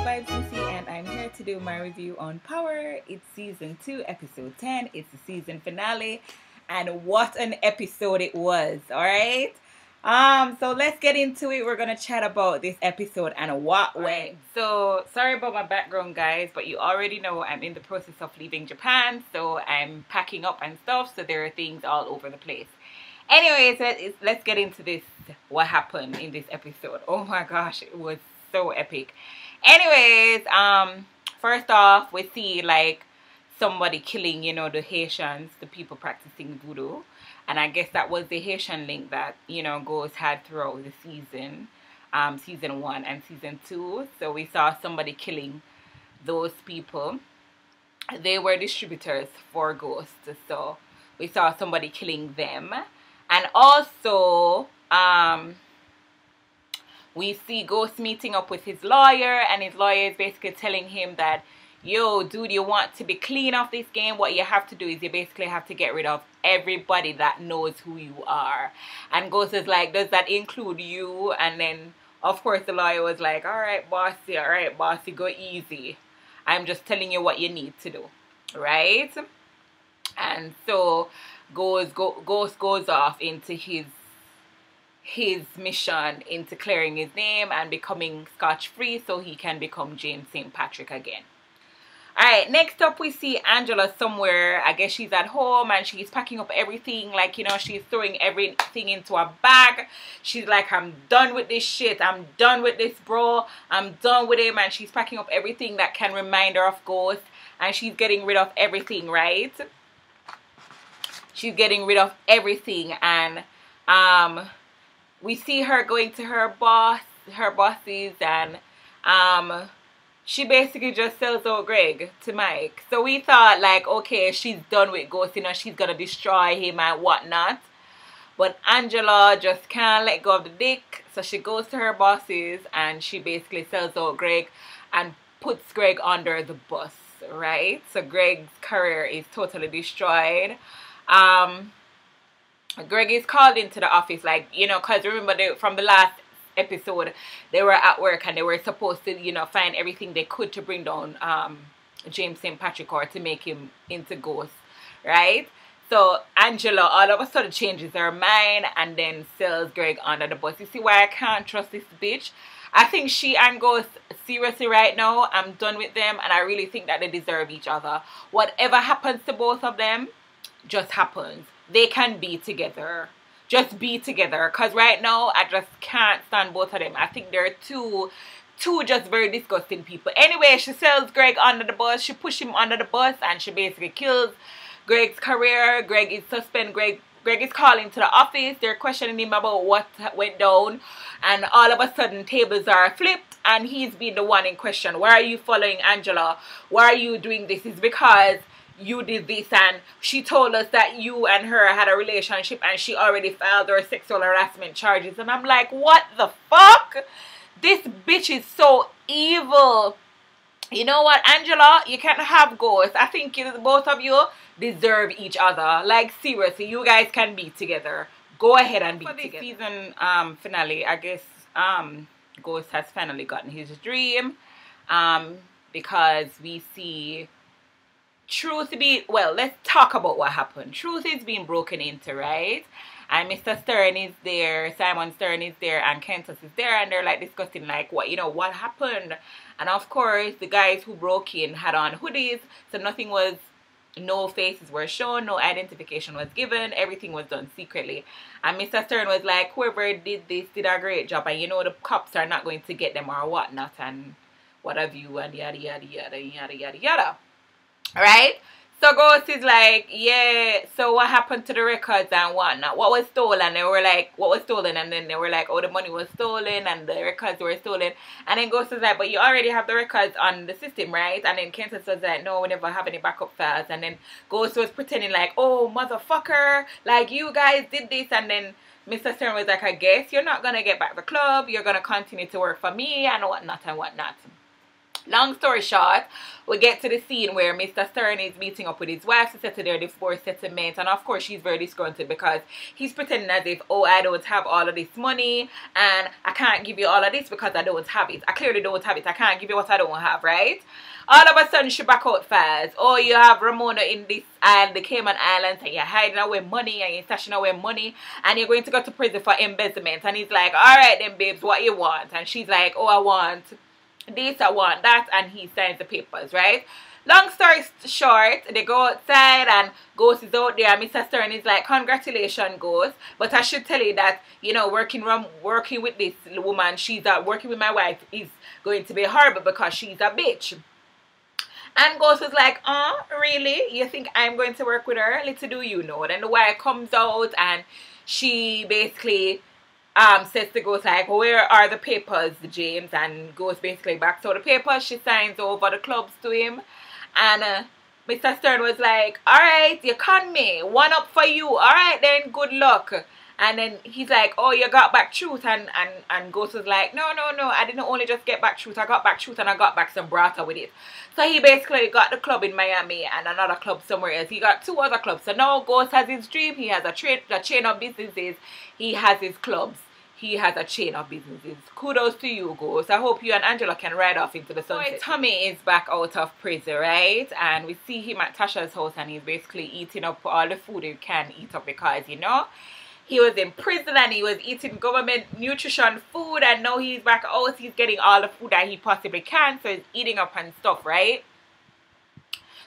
Vibes Lucy, and I'm here to do my review on Power. It's season 2, episode 10. It's the season finale, and what an episode it was! All right. So let's get into it. We're gonna chat about this episode and what went. So sorry about my background, guys, but you already know I'm in the process of leaving Japan, so I'm packing up and stuff. So there are things all over the place. Anyways, let's get into this. What happened in this episode? Oh my gosh, it was so epic. Anyways, first off, we see like somebody killing, the Haitians, the people practicing voodoo. And I guess that was the Haitian link that, Ghost had throughout the season, season 1 and season 2. So we saw somebody killing those people. They were distributors for Ghost. So we saw somebody killing them. And also, we see Ghost meeting up with his lawyer, and his lawyer is basically telling him that, yo, dude, you want to be clean off this game? What you have to do is you basically have to get rid of everybody that knows who you are. And Ghost is like, does that include you? And then, of course, the lawyer was like, all right, bossy, go easy. I'm just telling you what you need to do, right? And so Ghost goes off into his mission into clearing his name and becoming scotch-free so he can become James St. Patrick again. Alright, next up we see Angela somewhere. I guess she's at home and she's packing up everything. Like, she's throwing everything into a bag. She's like, I'm done with this shit. I'm done with this, bro. I'm done with him. And she's packing up everything that can remind her of Ghost. And she's getting rid of everything, right? She's getting rid of everything. And we see her going to her bosses, and she basically just sells out Greg to Mike. So we thought, like, okay, she's done with Ghost, she's gonna destroy him and whatnot. But Angela just can't let go of the dick, so she goes to her bosses and she basically sells out Greg and puts Greg under the bus, right? So Greg's career is totally destroyed. Greg is called into the office, like, because remember, from the last episode, they were at work and they were supposed to, find everything they could to bring down James St. Patrick, or to make him into Ghost, right? So Angela all of a sudden changes her mind and then sells Greg under the bus. You see why I can't trust this bitch? I think she and Ghost, seriously right now, I'm done with them, and I really think that they deserve each other. Whatever happens to both of them just happens. They can be together. Just be together. Because right now, I just can't stand both of them. I think they're two just very disgusting people. Anyway, she sells Greg under the bus. She pushes him under the bus, and she basically kills Greg's career. Greg is suspended. Greg is calling to the office. They're questioning him about what went down. And all of a sudden, tables are flipped, and he's been the one in question. Why are you following Angela? Why are you doing this? It's because you did this, and she told us that you and her had a relationship, and she already filed her sexual harassment charges. And I'm like, what the fuck? This bitch is so evil. You know what, Angela? You can't have Ghost. I think both of you deserve each other. Like, seriously, you guys can be together. Go ahead and be together. For this season finale, I guess Ghost has finally gotten his dream, because we see let's talk about what happened. Truth is being broken into, right? And Mr. Stern is there, Simon Stern is there, and Kentus is there, and they're like discussing like what happened. And of course, the guys who broke in had on hoodies, so no faces were shown, no identification was given, everything was done secretly. And Mr. Stern was like, whoever did this did a great job, and the cops are not going to get them or whatnot, and what have you, and yada yada yada yada yada yada. Right? So Ghost is like, yeah, so what happened to the records and whatnot? What was stolen? They were like, what was stolen? And then they were like, oh, the money was stolen and the records were stolen. And then Ghost was like, but you already have the records on the system, right? And then Kanan was like, no, we never have any backup files. And then Ghost was pretending like, oh, motherfucker, like, you guys did this. And then Mr. Stern was like, I guess you're not going to get back the club. You're going to continue to work for me and whatnot and whatnot. Long story short, we get to the scene where Mr. Stern is meeting up with his wife to settle their divorce settlement, and of course she's very disgruntled because he's pretending as if, oh, I don't have all of this money and I can't give you all of this because I don't have it. I clearly don't have it. I can't give you what I don't have, right? All of a sudden she back out fast. Oh, you have Ramona in this island, the Cayman Islands, and you're hiding away money and you're stashing away money and you're going to go to prison for embezzlement. And he's like, alright then babes, what you want? And she's like, oh, I want this, I want that, and he signs the papers, right? Long story short, they go outside and Ghost is out there and Mr. Stern is like, congratulations, Ghost, but I should tell you that, you know, working with this woman, working with my wife is going to be horrible because she's a bitch. And Ghost was like, oh, really? You think I'm going to work with her? Little do you know. Then the wife comes out and she basically says to Ghost like, where are the papers, James? And Ghost basically backs out the papers. She signs over the clubs to him. And Mr. Stern was like, alright, you con me. One up for you. Alright then, good luck. And then he's like, oh, you got back truth. And Ghost was like, no, I didn't only just get back truth. I got back truth and I got back some brata with it. So he basically got the club in Miami and another club somewhere else. He got 2 other clubs. So now Ghost has his dream. He has a chain of businesses. He has his clubs. He has a chain of businesses. Kudos to you, Ghost. I hope you and Angela can ride off into the sunset. So Tommy is back out of prison, right? And we see him at Tasha's house and he's basically eating up all the food he can eat up because, you know, he was in prison and he was eating government nutrition food, and now he's back out. He's getting all the food that he possibly can, so he's eating up and stuff, right?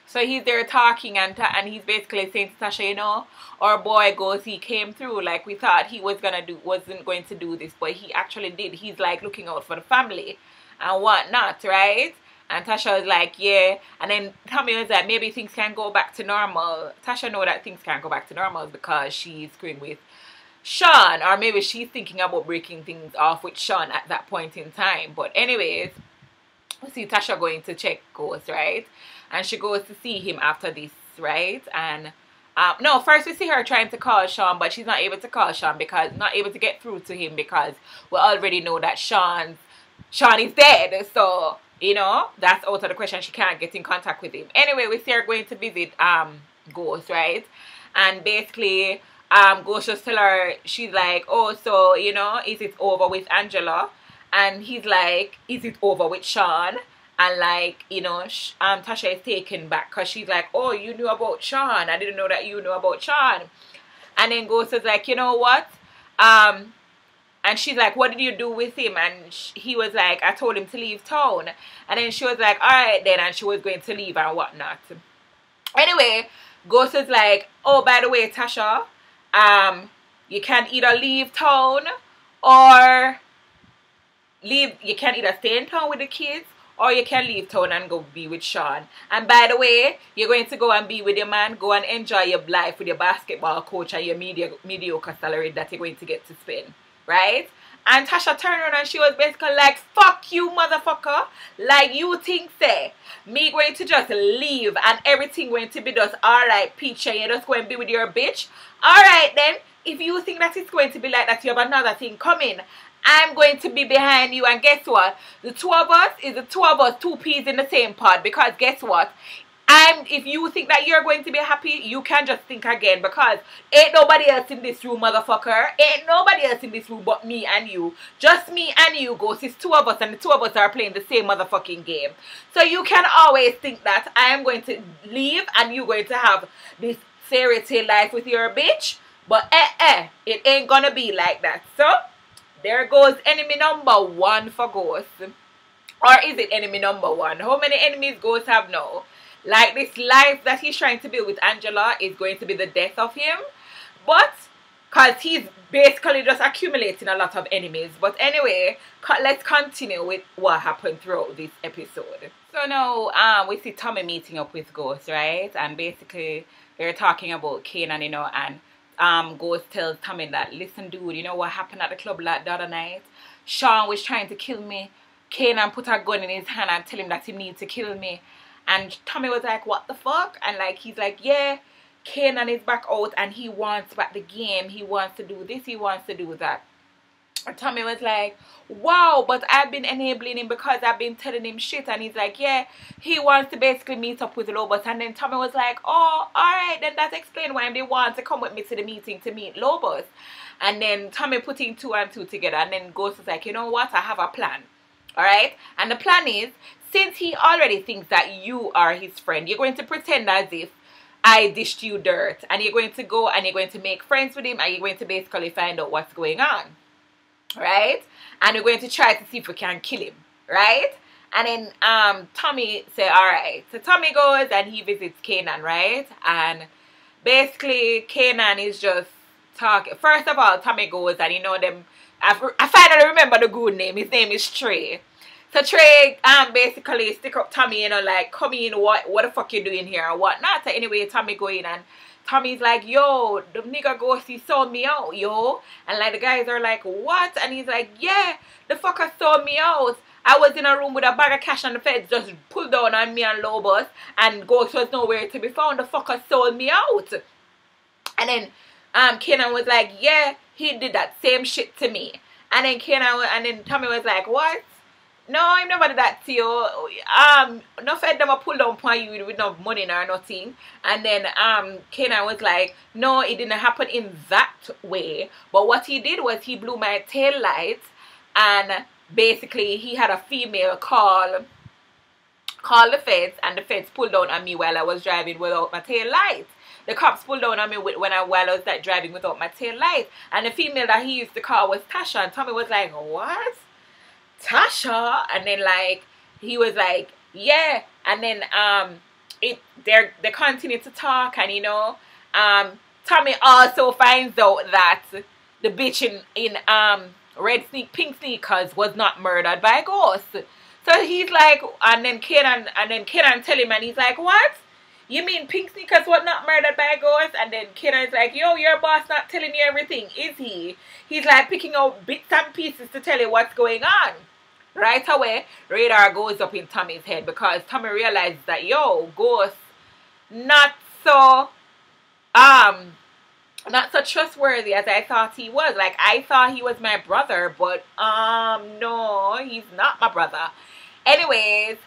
So he's there talking and he's basically saying to Tasha, you know, our boy Ghost, he came through like we thought he wasn't going to do this, but he actually did. He's like looking out for the family and whatnot, right? And Tasha was like, yeah. And then Tommy was like, maybe things can go back to normal. Tasha know that things can't go back to normal because she's screwing with Sean, or maybe she's thinking about breaking things off with Sean at that point in time. But anyways, we see Tasha going to check Ghost, right? And she goes to see him after this, right? And no, first we see her trying to call Sean, but she's not able to call Sean because not able to get through to him because we already know that Sean is dead. So, you know, that's out of the question. She can't get in contact with him. Anyway, we see her going to visit Ghost, right? And basically Ghost just tell her, she's like, oh, so, you know, is it over with Angela? And he's like, is it over with Sean? And like, you know, Tasha is taken back because she's like, oh, you knew about Sean. I didn't know that you knew about Sean. And then Ghost is like, you know what? And she's like, what did you do with him? And he was like, I told him to leave town. And then she was like, all right then. And she was going to leave and whatnot. Anyway, Ghost is like, oh, by the way, Tasha, you can either leave town or you can either stay in town with the kids or you can leave town and go be with Sean. And by the way, you're going to go and be with your man. Go and enjoy your life with your basketball coach and your mediocre salary that you're going to get to spend. Right? And Tasha turned around and she was basically like, fuck you, motherfucker. Like, you think, say, me going to just leave and everything going to be just alright, peach, and you're just going to be with your bitch? Alright then, if you think that it's going to be like that, you have another thing coming. I'm going to be behind you, and guess what? The 2 of us is the 2 of us, 2 peas in the same pod, because guess what? If you think that you're going to be happy, you can just think again, because ain't nobody else in this room, motherfucker. Ain't nobody else in this room but me and you. Just me and you, Ghost. It's 2 of us, and the 2 of us are playing the same motherfucking game. So you can always think that I am going to leave and you're going to have this fairy tale life with your bitch. But it ain't gonna be like that. So there goes enemy number 1 for Ghost. Or is it enemy number 1? How many enemies Ghost have now? Like, this life that he's trying to build with Angela is going to be the death of him. But, because he's basically just accumulating a lot of enemies. But anyway, let's continue with what happened throughout this episode. So now, we see Tommy meeting up with Ghost, right? And basically, they're talking about Kanan, you know, and Ghost tells Tommy that, listen dude, you know what happened at the club the other night? Sean was trying to kill me. Kanan put a gun in his hand and tell him that he needs to kill me. And Tommy was like, what the fuck? And like, he's like, yeah, Kanan is back out and he wants back the game. He wants to do this, he wants to do that. Tommy was like, wow, but I've been enabling him because I've been telling him shit. And he's like, yeah, he wants to basically meet up with Lobos. And then Tommy was like, oh, alright, then that explains why they want to come with me to the meeting to meet Lobos. And then Tommy putting 2 and 2 together. And then Ghost was like, you know what, I have a plan. Alright? And the plan is, since he already thinks that you are his friend, you're going to pretend as if I dished you dirt. And you're going to go and you're going to make friends with him. And you're going to basically find out what's going on. Right? And we're going to try to see if we can kill him. Right? And then Tommy said, alright. So Tommy goes and he visits Kanan, right? And basically Kanan is just talking. First of all, Tommy goes and you know them. I finally remember the good name. His name is Trey. So Trey basically stick up Tommy, you know, like, come in, what the fuck you doing here or whatnot. So anyway, Tommy go in and Tommy's like, yo, the nigga Ghost, he sold me out, yo. And like the guys are like, what? And he's like, yeah, the fucker sold me out. I was in a room with a bag of cash and the feds just pulled down on me and Lobos and Ghost was nowhere to be found. The fucker sold me out. And then Kanan was like, yeah, he did that same shit to me. And then Tommy was like, what? No, I never did that to you. No fed them a pull down upon you with no money or nothing. And then Kanan was like, no, it didn't happen in that way. But what he did was he blew my tail light, and basically he had a female call the feds, and the feds pulled down on me while I was driving without my tail light. The cops pulled down on me while I was like driving without my tail light. And the female that he used to call was Tasha. And Tommy was like, what? Tasha? And then like he was like, yeah. And then they continue to talk, and you know Tommy also finds out that the bitch in pink sneakers was not murdered by Ghost. So he's like, and then Kanan tell him, and he's like, what? You mean pink sneakers was not murdered by a ghost? And then Kanan's like, yo, your boss not telling you everything, is he? He's like picking out bits and pieces to tell you what's going on. Right away, radar goes up in Tommy's head because Tommy realizes that, yo, Ghost not so trustworthy as I thought he was. Like, I thought he was my brother, but no, he's not my brother. Anyways,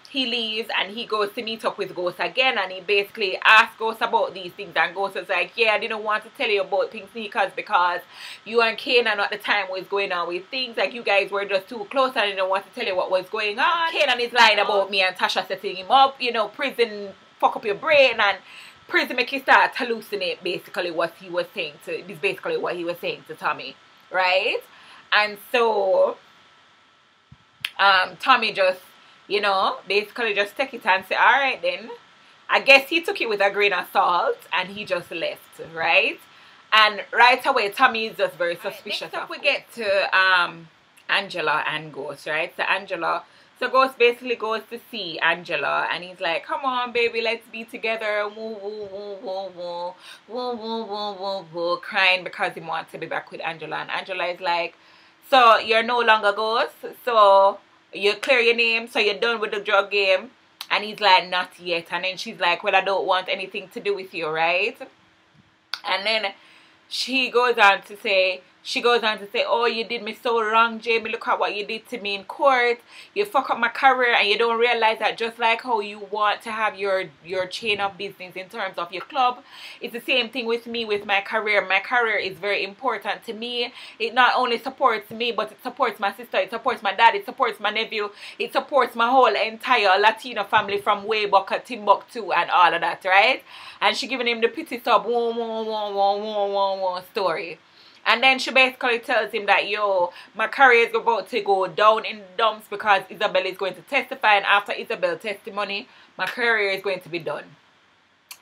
he leaves and he goes to meet up with Ghost again, and he basically asks Ghost about these things, and Ghost is like, yeah, I didn't want to tell you about pink sneakers because you and Kanan at the time was going on with things, like you guys were just too close and I didn't want to tell you what was going on. Kanan is lying about me and Tasha setting him up, you know, prison fuck up your brain, and prison make you start hallucinate basically what he was saying to, this is basically what he was saying to Tommy, right? And so Tommy just, you know, basically just take it and say, all right then. I guess he took it with a grain of salt and he just left, right? And right away, Tommy is just very suspicious. Next up, we get to Angela and Ghost, right? So Ghost basically goes to see Angela and he's like, come on, baby, let's be together. Woo, woo, woo, woo, woo, woo, woo, woo, woo, woo, crying because he wants to be back with Angela. And Angela is like, so you're no longer Ghost? So you clear your name, so you're done with the drug game? And he's like, not yet. And then she's like, well, I don't want anything to do with you, right? And then she goes on to say, oh, you did me so wrong, Jamie. Look at what you did to me in court. You fuck up my career, and you don't realize that just like how you want to have your chain of business in terms of your club, it's the same thing with me, with my career. My career is very important to me. It not only supports me, but it supports my sister, it supports my dad, it supports my nephew, it supports my whole entire Latino family from way back at Timbuktu and all of that, right? And she giving him the pity sub story. And then she basically tells him that, yo, my career is about to go down in the dumps because Isabel is going to testify, and after Isabel's testimony, my career is going to be done.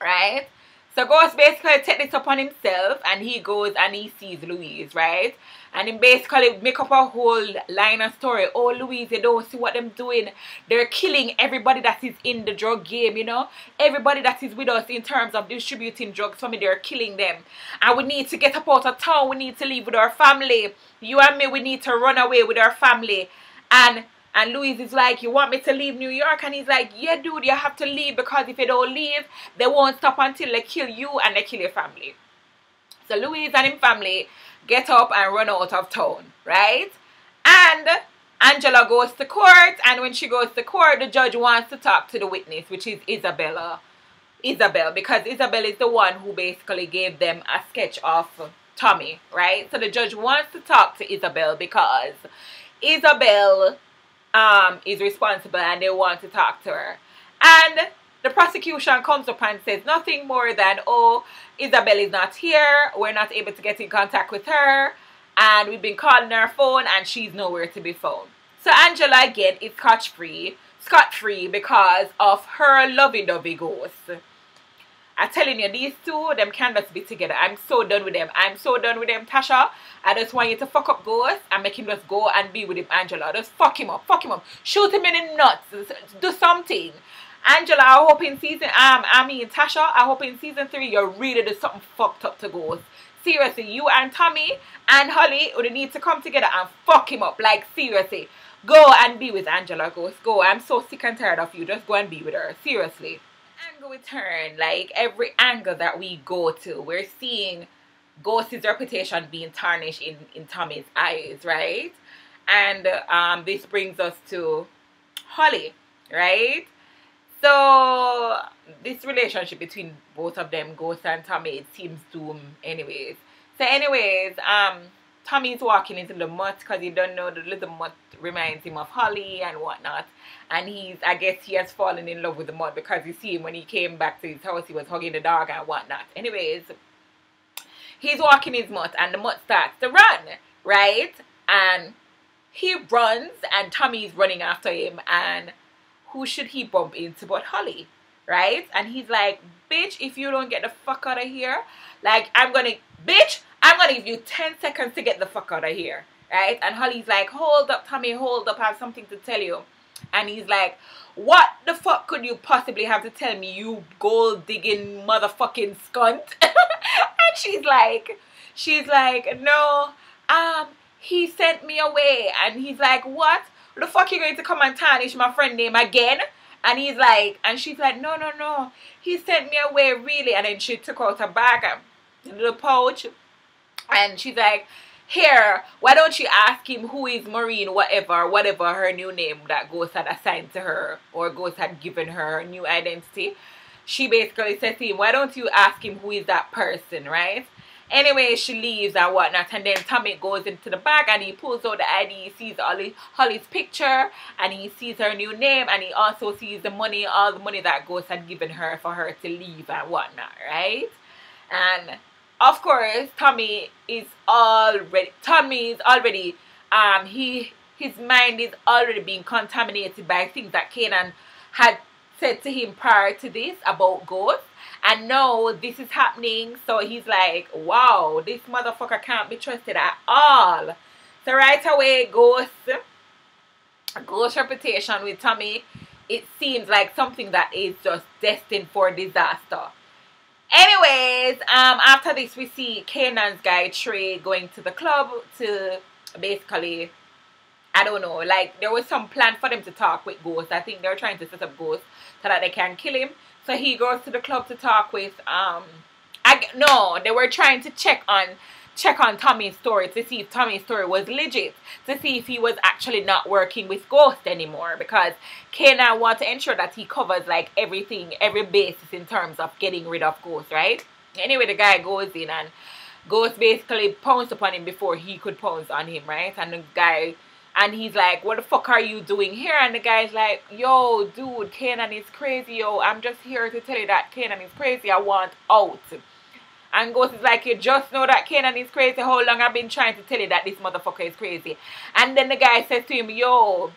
Right? So Ghost basically takes this upon himself, and he goes and he sees Louise, right? And he basically make up a whole line of story. Oh, Louise, you don't see what them doing. They're killing everybody that is in the drug game, you know. Everybody that is with us in terms of distributing drugs for me, they're killing them. And we need to get up out of town. We need to leave with our family. You and me, we need to run away with our family. And Louise is like, you want me to leave New York? And he's like, yeah, dude, you have to leave, because if you don't leave, they won't stop until they kill you and they kill your family. So Louise and his family get up and run out of town, right? And Angela goes to court, and when she goes to court, the judge wants to talk to the witness, which is Isabel, because Isabel is the one who basically gave them a sketch of Tommy, right? So the judge wants to talk to Isabel because Isabel is responsible, and they want to talk to her. And the prosecution comes up and says nothing more than, oh, Isabel is not here, we're not able to get in contact with her, and we've been calling her phone and she's nowhere to be found. So Angela again is scot-free because of her lovey-dovey ghost. I'm telling you, these two, them can't just be together. I'm so done with them. I'm so done with them, Tasha. I just want you to fuck up Ghost and make him just go and be with him, Angela. Just fuck him up. Shoot him in the nuts. Do something. Angela, I hope in season, Tasha, I hope in season 3 you really do something fucked up to Ghost. Seriously, you and Tommy and Holly would need to come together and fuck him up. Like, seriously. Go and be with Angela, Ghost. Go. I'm so sick and tired of you. Just go and be with her. Seriously. Angle we turn, like every angle that we go to, we're seeing Ghost's reputation being tarnished in Tommy's eyes, right? And this brings us to Holly, right? So this relationship between both of them, Ghost and Tommy, it seems doomed anyways. So anyways, Tommy's walking into the mud because he don't know the little mud reminds him of Holly and whatnot. And I guess he has fallen in love with the mud because you see him when he came back to his house, he was hugging the dog and whatnot. Anyways, he's walking his mud and the mud starts to run, right? And he runs and Tommy's running after him, and who should he bump into but Holly, right? And he's like, bitch, if you don't get the fuck out of here, like, I'm gonna give you 10 seconds to get the fuck out of here, right? And Holly's like, hold up, Tommy, hold up, I have something to tell you. And he's like, what the fuck could you possibly have to tell me, you gold-digging motherfucking skunt? And she's like, no, he sent me away. And he's like, what? The fuck you going to come and tarnish my friend name again? And he's like, and she's like, no, he sent me away, really. And then she took out a bag, a little pouch, and she's like, here, why don't you ask him who is Maureen, whatever her new name that Ghost had assigned to her, or Ghost had given her a new identity. She basically says to him, why don't you ask him who is that person, right? Anyway, she leaves and whatnot, and then Tommy goes into the bag and he pulls out the ID, he sees Holly's picture, and he sees her new name, and he also sees the money, all the money that Ghost had given her for her to leave and whatnot, right? And of course, his mind is already being contaminated by things that Kanan had said to him prior to this about Ghost. And now this is happening, so he's like, wow, this motherfucker can't be trusted at all. So right away, Ghost's reputation with Tommy, it seems like something that is just destined for disaster. Anyways, after this, we see Kanan's guy Trey going to the club to basically, I don't know, like there was some plan for them to talk with Ghost. I think they're trying to set up Ghost so that they can kill him. So he goes to the club to talk with, they were trying to check on Tommy's story to see if Tommy's story was legit, to see if he was actually not working with Ghost anymore, because Kanan wants to ensure that he covers like everything, every basis in terms of getting rid of Ghost, right? Anyway, the guy goes in and Ghost basically pounced upon him before he could pounce on him, right? And he's like, what the fuck are you doing here? And the guy's like, yo, dude, Kanan is crazy, yo. I'm just here to tell you that Kanan is crazy. I want out. And Ghost is like, you just know that Kanan is crazy. How long I've been trying to tell you that this motherfucker is crazy? And then the guy says to him, yo,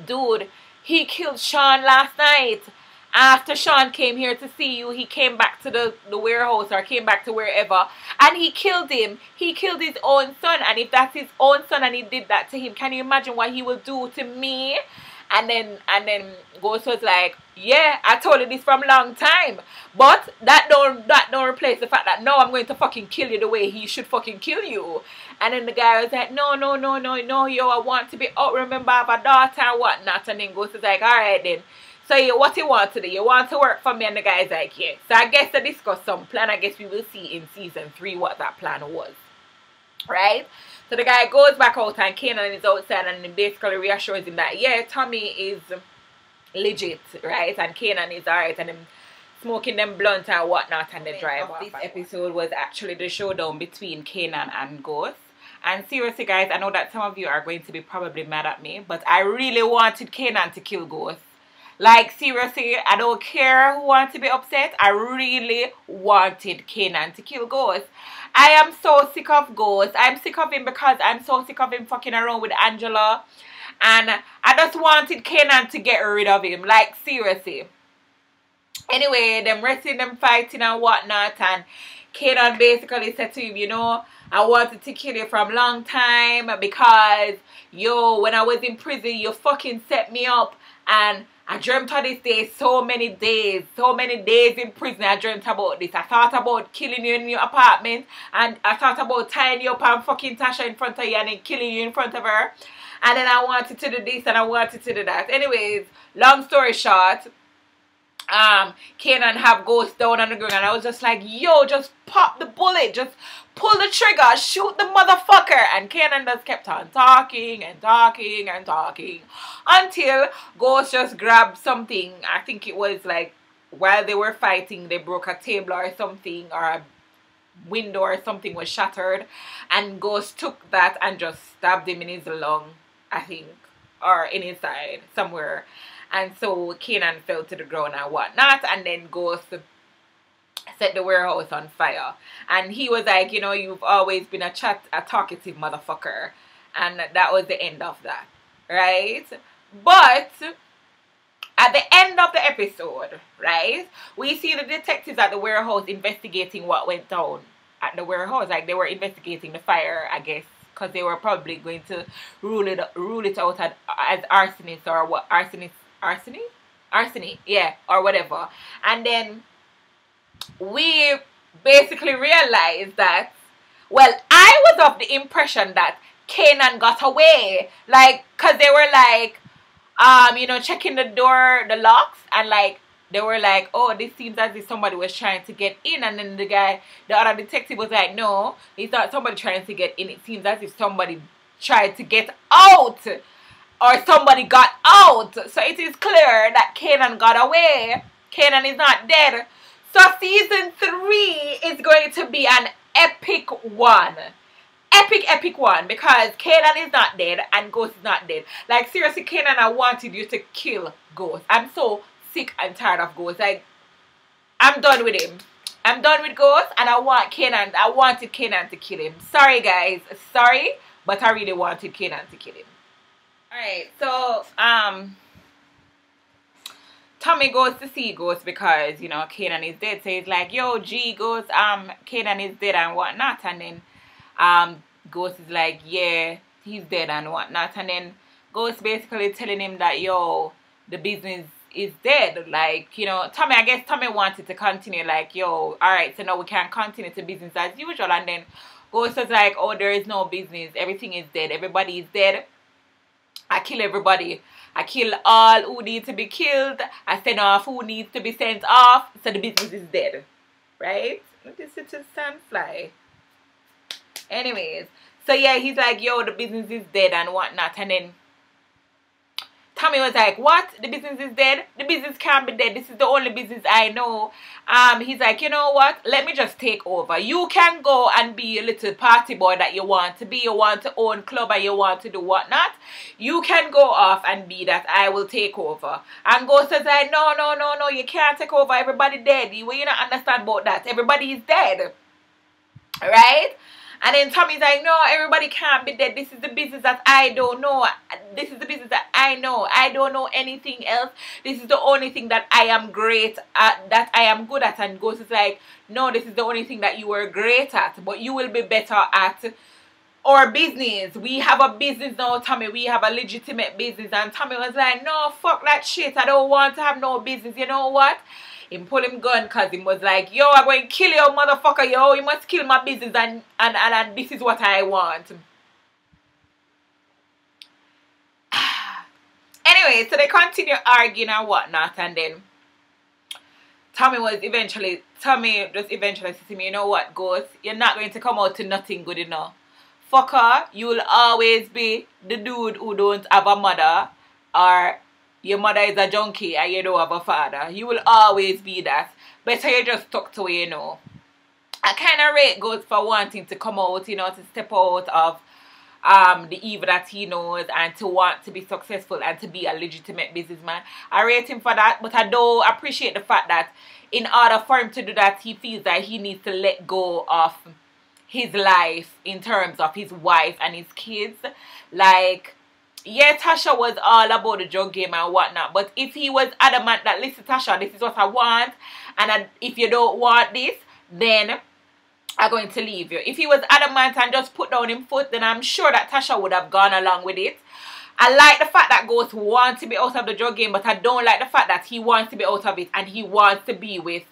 dude, he killed Sean last night. After Sean came here to see you, he came back to the warehouse or came back to wherever, and he killed him. He killed his own son, and if that's his own son and he did that to him, can you imagine what he will do to me? And then Ghost was like, yeah, I told you this from a long time, but that don't replace the fact that now I'm going to fucking kill you the way he should fucking kill you. And then the guy was like, no, yo, I want to be out. Remember, I have a daughter and whatnot. And then Ghost was like, all right then. So what you want to do? You want to work for me? And the guy's like, yeah. So I guess they discuss some plan. I guess we will see in season 3 what that plan was. Right? So the guy goes back out and Kanan is outside and he basically reassures him that, yeah, Tommy is legit, right? And Kanan is alright and him smoking them blunt and whatnot and the drive off. This episode was actually the showdown between Kanan and Ghost. And seriously guys, I know that some of you are going to be probably mad at me, but I really wanted Kanan to kill Ghost. Like seriously, I don't care who wants to be upset. I really wanted Kanan to kill Ghost. I am so sick of Ghost. I'm sick of him because I'm so sick of him fucking around with Angela. And I just wanted Kanan to get rid of him. Like seriously. Anyway, them wrestling, them fighting and whatnot. And Kanan basically said to him, you know, I wanted to kill you from long time because, yo, when I was in prison, you fucking set me up. And I dreamt of this day so many days in prison. I dreamt about this. I thought about killing you in your apartment. And I thought about tying you up and fucking Tasha in front of you and then killing you in front of her. And then I wanted to do this and I wanted to do that. Anyways, long story short, Kanan have Ghost down on the ground and I was just like, yo, just pop the bullet, just pull the trigger, shoot the motherfucker. And Kanan just kept on talking and talking and talking until Ghost just grabbed something. I think it was like while they were fighting, they broke a table or something, or a window or something was shattered, and Ghost took that and just stabbed him in his lung, I think, or in his side somewhere. And so Kanan fell to the ground and whatnot. And then Ghost set the warehouse on fire. And he was like, you know, you've always been a talkative motherfucker. And that was the end of that. Right? But at the end of the episode, right, we see the detectives at the warehouse investigating what went down at the warehouse. Like they were investigating the fire, I guess, because they were probably going to rule it out as arsonist or what, arsony, yeah, or whatever. And then we basically realized that, well, I was of the impression that Kanan got away, like, because they were like, you know, checking the door, the locks, and like they were like, oh, this seems as if somebody was trying to get in. And then the other detective was like, no, it's not somebody trying to get in, it seems as if somebody tried to get out, or somebody got out. So it is clear that Kanan got away. Kanan is not dead. So season 3 is going to be an epic one. Epic one. Because Kanan is not dead and Ghost is not dead. Like seriously, Kanan, I wanted you to kill Ghost. I'm so sick and tired of Ghost. Like, I'm done with him. I'm done with Ghost and I wanted Kanan to kill him. Sorry guys. Sorry. But I really wanted Kanan to kill him. Alright, so Tommy goes to see Ghost because, you know, Kanan is dead. So he's like, yo, G, Ghost, Kanan is dead and whatnot. And then Ghost is like, yeah, he's dead and whatnot. And then Ghost basically telling him that, yo, the business is dead. Like, you know, I guess Tommy wanted to continue, like, yo, alright, so now we can't continue to business as usual. And then Ghost was like, oh, there is no business. Everything is dead. Everybody is dead. I kill everybody. I kill all who need to be killed. I send off who needs to be sent off. So the business is dead. Right? This is a sandfly. Anyways. So yeah, he's like, yo, the business is dead and whatnot. And then Tommy was like, what? The business is dead? The business can't be dead. This is the only business I know. He's like, you know what? Let me just take over. You can go and be a little party boy that you want to be. You want to own club and you want to do whatnot. You can go off and be that. I will take over. And Ghost says like, no. You can't take over. Everybody dead. You not understand about that. Everybody is dead. Right? And then Tommy's like, no, everybody can't be dead. This is the business that I don't know. This is the business that I know. I don't know anything else. This is the only thing that I am great at, that I am good at. And Ghost is like, no, this is the only thing that you were great at. But you will be better at our business. We have a business now, Tommy. We have a legitimate business. And Tommy was like, no, fuck that shit. I don't want to have no business. You know what? Him pull him gun because he was like, yo, I'm going to kill you, motherfucker, yo. You must kill my business and this is what I want. anyway, so they continue arguing and whatnot, and then Tommy just eventually said to me, you know what, Ghost, you're not going to come out to nothing good enough. Fucker, you will always be the dude who don't have a mother, or your mother is a junkie and you don't have a father. You will always be that. Better you just talk to it, you know. I kind of rate Ghost for wanting to come out, you know, to step out of the evil that he knows and to want to be successful and to be a legitimate businessman. I rate him for that, but I do appreciate the fact that in order for him to do that, he feels that he needs to let go of his life in terms of his wife and his kids. Like, yeah, Tasha was all about the drug game and whatnot, but if he was adamant that, listen, Tasha, this is what I want, and if you don't want this, then I'm going to leave you. If he was adamant and just put down his foot, then I'm sure that Tasha would have gone along with it. I like the fact that Ghost wants to be out of the drug game, but I don't like the fact that he wants to be out of it and he wants to be with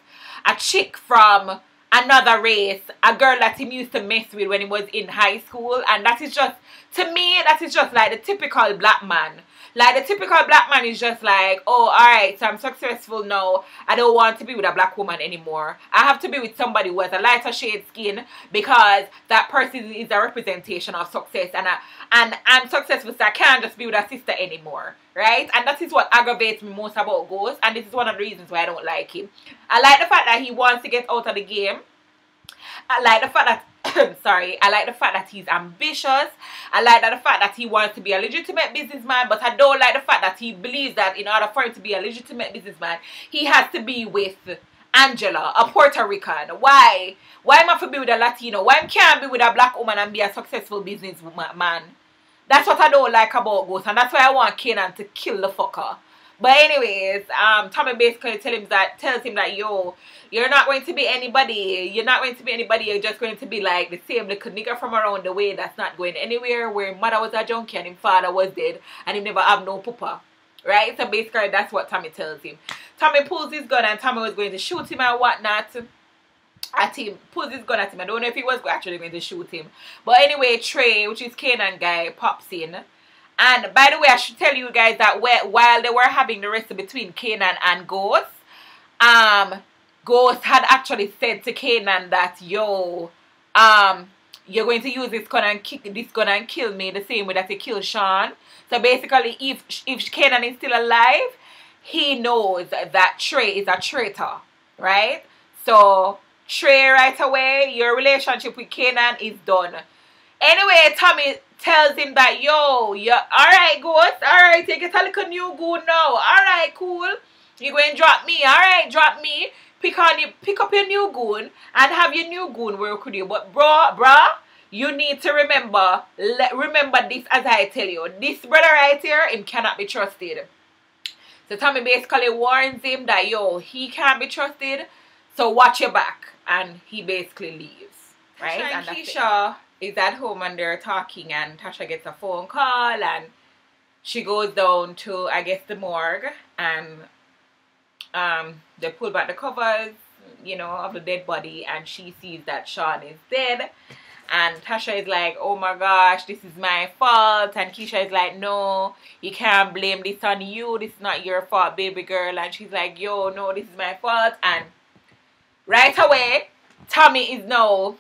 a chick from another race, a girl that he used to mess with when he was in high school. And that is just, to me, that is just like the typical black man. Like, the typical black man is just like, oh, alright, so I'm successful now. I don't want to be with a black woman anymore. I have to be with somebody who has a lighter shade skin because that person is a representation of success. And I'm successful, so I can't just be with a sister anymore. Right? And that is what aggravates me most about Ghost. And this is one of the reasons why I don't like him. I like the fact that he wants to get out of the game. I like the fact that I like the fact that he's ambitious. I like the fact that he wants to be a legitimate businessman, but I don't like the fact that he believes that in order for him to be a legitimate businessman, he has to be with Angela, a Puerto Rican. Why? Why am I to be with a Latino? Why can't I be with a black woman and be a successful businessman? That's what I don't like about Ghost, and that's why I want Kanan to kill the fucker. But anyways, Tommy basically tells him that, yo, you're not going to be anybody. You're not going to be anybody. You're just going to be like the same little nigga from around the way that's not going anywhere, where mother was a junkie and his father was dead and he never have no papa. Right? So basically that's what Tommy tells him. Tommy pulls his gun and Tommy was going to shoot him and whatnot at him. Pulls his gun at him. I don't know if he was actually going to shoot him. But anyway, Trey, which is Kanan guy, pops in. And by the way, I should tell you guys that while they were having the wrestle between Kanan and Ghost, Ghost had actually said to Kanan that, yo, you're going to use this gun and kill me the same way that you killed Sean. So basically, if Kanan is still alive, he knows that Trey is a traitor, right? So Trey, right away, your relationship with Kanan is done. Anyway, Tommy tells him that, yo, alright, Ghost, alright, take it a little new goon now. Alright, cool. You're going to drop me. Alright, drop me. Pick up your new goon and have your new goon work with you. But bruh, you need to remember this as I tell you. This brother right here, him cannot be trusted. So Tommy basically warns him that, yo, he can't be trusted. So watch your back. And he basically leaves. Right? And Keisha is at home and they're talking, and Tasha gets a phone call and she goes down to, I guess, the morgue, and they pull back the covers, you know, of the dead body, and she sees that Sean is dead. And Tasha is like, oh my gosh, this is my fault. And Keisha is like, no, you can't blame this on you. This is not your fault, baby girl. And she's like, yo, no, this is my fault. And right away, Tommy is now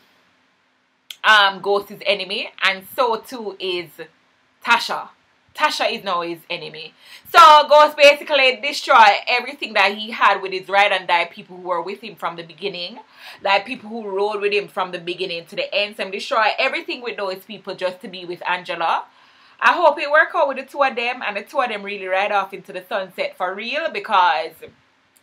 Ghost's enemy, and so too is Tasha. Tasha is now his enemy. So Ghost basically destroy everything that he had with his ride and die people who were with him from the beginning, like people who rode with him from the beginning to the end. So destroy everything with those people just to be with Angela. I hope it work out with the two of them, and the two of them really ride off into the sunset for real, because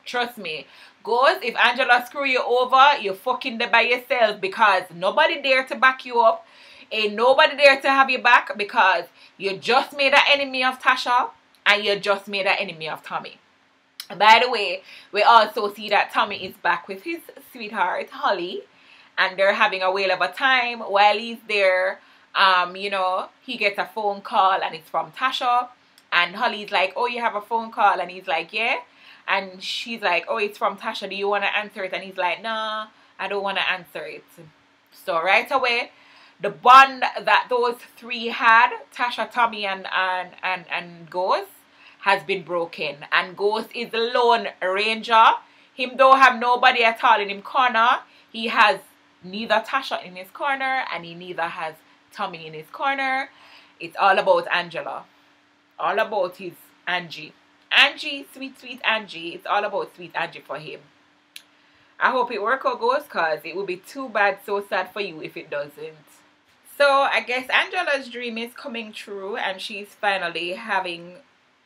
trust me, Ghost, if Angela screw you over, you're fucking there by yourself, because nobody there to back you up. Ain't nobody there to have you back, because you just made an enemy of Tasha and you just made an enemy of Tommy. By the way, we also see that Tommy is back with his sweetheart, Holly, and they're having a whale of a time. While he's there, you know, he gets a phone call and it's from Tasha, and Holly's like, oh, you have a phone call? And he's like, yeah. And she's like, oh, it's from Tasha. Do you want to answer it? And he's like, nah, I don't want to answer it. So right away, the bond that those three had, Tasha, Tommy, and Ghost, has been broken. And Ghost is the lone ranger. Him don't have nobody at all in him corner. He has neither Tasha in his corner, and he neither has Tommy in his corner. It's all about Angela. All about his Angie. Angie, sweet, sweet Angie. It's all about sweet Angie for him. I hope it works out, Ghost, because it would be too bad, so sad for you if it doesn't. So I guess Angela's dream is coming true, and she's finally having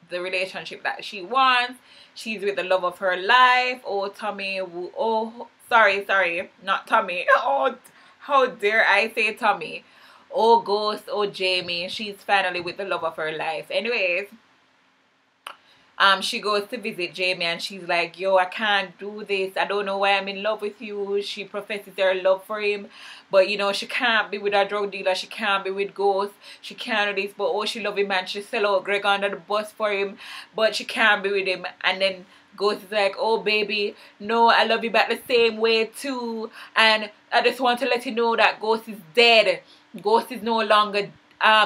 the relationship that she wants. She's with the love of her life. Oh, Tommy. Oh, sorry, not Tommy. Oh, how dare I say Tommy. Oh, Ghost. Oh, Jamie. She's finally with the love of her life. Anyways, she goes to visit Jamie, and she's like, yo, I can't do this. I don't know why I'm in love with you. She professes her love for him, but you know, she can't be with a drug dealer. She can't be with Ghost. She can't do this, but oh, she love him, and she sell out Greg under the bus for him, but she can't be with him. And then Ghost is like, oh baby, no, I love you back the same way too, and I just want to let you know that Ghost is dead. Ghost is no longer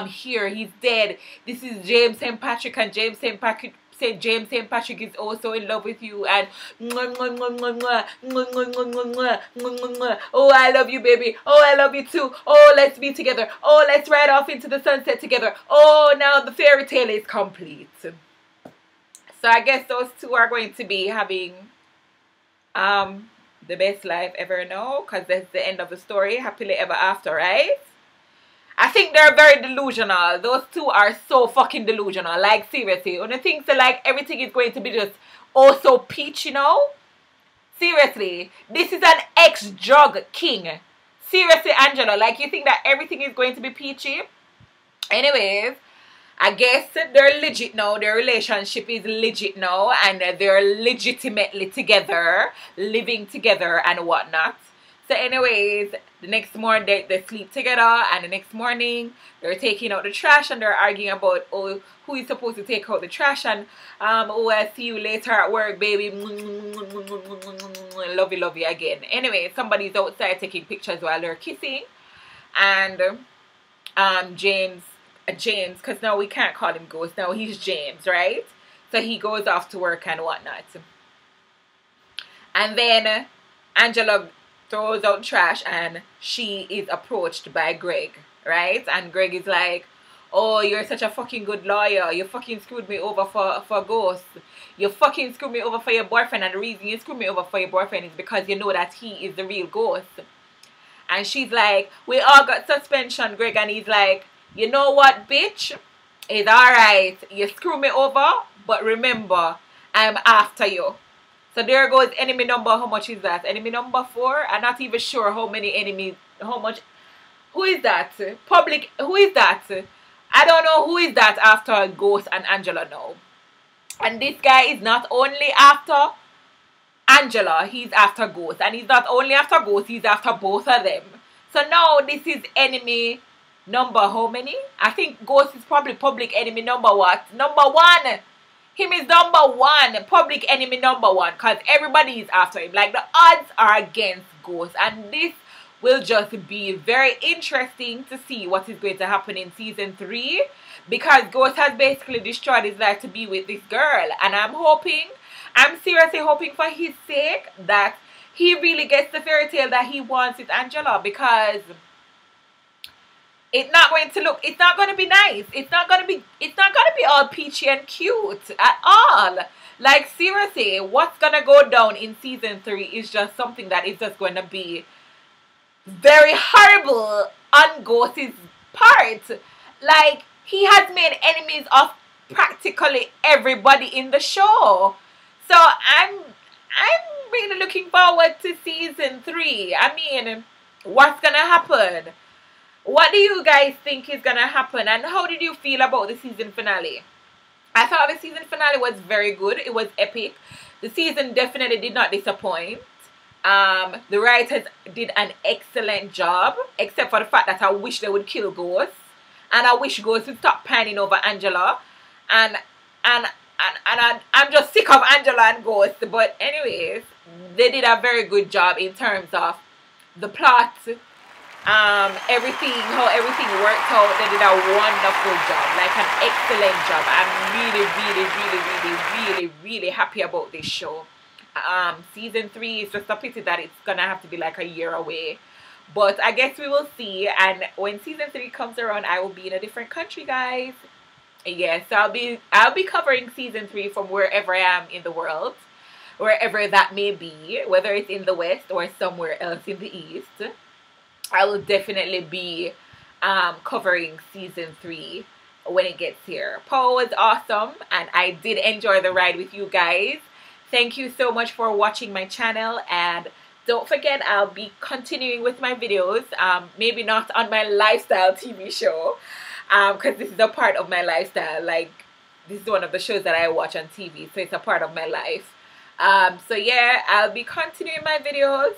here. He's dead. This is James St. Patrick, and James St. Patrick is also in love with you, and oh, I love you, baby. Oh, I love you too. Oh, let's be together. Oh, let's ride off into the sunset together. Oh, now the fairy tale is complete. So I guess those two are going to be having the best life ever now, because that's the end of the story. Happily ever after, right? I think they're very delusional. Those two are so fucking delusional. Like, seriously. When you think that, like, everything is going to be just oh so peach, you know? Seriously. This is an ex-drug king. Seriously, Angela. Like, you think that everything is going to be peachy? Anyways, I guess they're legit now. Their relationship is legit now. And they're legitimately together. Living together and whatnot. So anyways, the next morning they sleep together, and the next morning they're taking out the trash, and they're arguing about, oh, who is supposed to take out the trash, and oh, I'll see you later at work, baby. Lovey lovey again. Anyway, somebody's outside taking pictures while they're kissing, and James, because now we can't call him Ghost, now he's James, right? So he goes off to work and whatnot. And then Angela throws out trash, and she is approached by Greg, right? And Greg is like, oh, you're such a fucking good lawyer. You fucking screwed me over for Ghost. You fucking screwed me over for your boyfriend, and the reason you screwed me over for your boyfriend is because you know that he is the real Ghost. And she's like, we all got suspension, Greg. And he's like, you know what, bitch? It's alright. You screw me over, but remember, I'm after you. So there goes enemy number. How much is that? Enemy number 4. I'm not even sure how many enemies. How much? Who is that? Public. Who is that? I don't know who is that after Ghost and Angela now. And this guy is not only after Angela, he's after Ghost. And he's not only after Ghost, he's after both of them. So now this is enemy number how many? I think Ghost is probably public enemy number what? Number 1. Him is number 1, public enemy number 1, because everybody is after him. Like, the odds are against Ghost, and this will just be very interesting to see what is going to happen in season 3, because Ghost has basically destroyed his life to be with this girl, and I'm seriously hoping for his sake that he really gets the fairy tale that he wants with Angela, because it's not going to be nice. It's not going to be all peachy and cute at all. Like, seriously, what's going to go down in season 3 is just something that is just going to be very horrible on Ghost's part. Like, he has made enemies of practically everybody in the show. So I'm really looking forward to season 3. I mean, what's going to happen? What do you guys think is going to happen? And how did you feel about the season finale? I thought the season finale was very good. It was epic. The season definitely did not disappoint. The writers did an excellent job. Except for the fact that I wish they would kill Ghost. And I wish Ghost would stop pining over Angela. And I'm just sick of Angela and Ghost. But anyways, they did a very good job in terms of the plot, how everything worked out. They did a wonderful job, like an excellent job. I'm really happy about this show. Season 3 is just a pity that it's gonna have to be like a year away, but I guess we will see. And when season 3 comes around, I will be in a different country, guys. Yes, so I'll be covering season 3 from wherever I am in the world, wherever that may be, whether it's in the West or somewhere else in the East. I will definitely be covering season 3 when it gets here. Paul was awesome, and I did enjoy the ride with you guys. Thank you so much for watching my channel, and don't forget, I'll be continuing with my videos. Maybe not on my lifestyle TV show, because this is a part of my lifestyle. Like, this is one of the shows that I watch on TV, so it's a part of my life. So yeah, I'll be continuing my videos.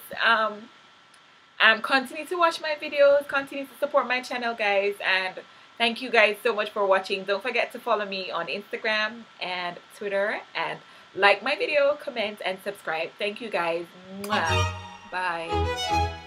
Continue to watch my videos, continue to support my channel, guys, and thank you guys so much for watching. Don't forget to follow me on Instagram and Twitter, and like my video, comment, and subscribe. Thank you guys. Mwah. Bye.